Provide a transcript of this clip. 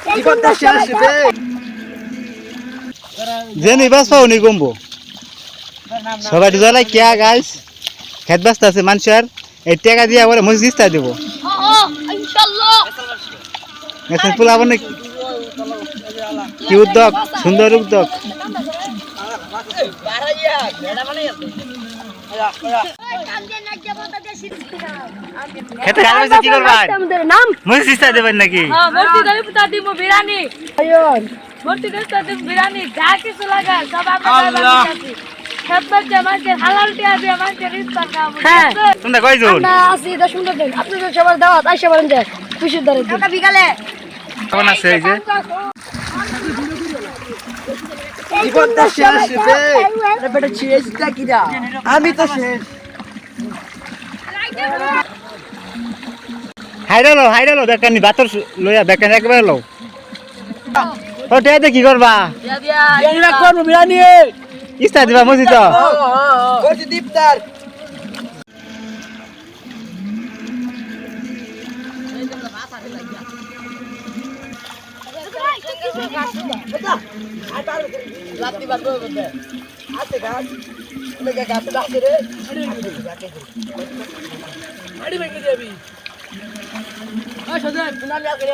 কি করতেছ রে? জেনি বাস পাওনি কমবো সবাই জ্বালাই কিয়া গাইস খেত বাস্তা আছে মানুষের এই টাকা দিয়া বলে মসজিদ তা দেব ইনশাআল্লাহ মেসেজ পোলাবো না কি উদ্যোগ সুন্দর উদ্যোগ খেতে গাল বসে কি করবা আমাদের নাম মসজিদ তা দেবেন নাকি হ্যাঁ মূর্তি দেবী পুতা দিব বিরানি আয়ন মূর্তি দেবী পুতা দিব বিরানি যা কিছু লাগা সব আমরা দিচ্ছি খেতবাদ জামাকে হালাল টিয়া দিয়ে আমাকে রিস্তা কাম হ্যাঁ তোমরা কয়জন না আসি 10 দিন আপনাদের সবার দাওয়াত আইসা বলেন যে খুশির দরে দিন বিকালে কেমন আছে এই যে কি করতেছ রে? বেটা শেষটা কিরা? আমি তো শেষ। হাইরালো বেকানি বাতর লইয়া বেকানি একবার লও ও টেতে কি করবা বিরিয়ানি না করব বিরিয়ানি। ইস্তা দিবা মসজিদ করছি দীপদার। রাত্রি বাদ করবে আছে গাছ লেগে গাছে ডাকে রে আড়ি ভেঙে যাবি আ সজা তুমি আর করে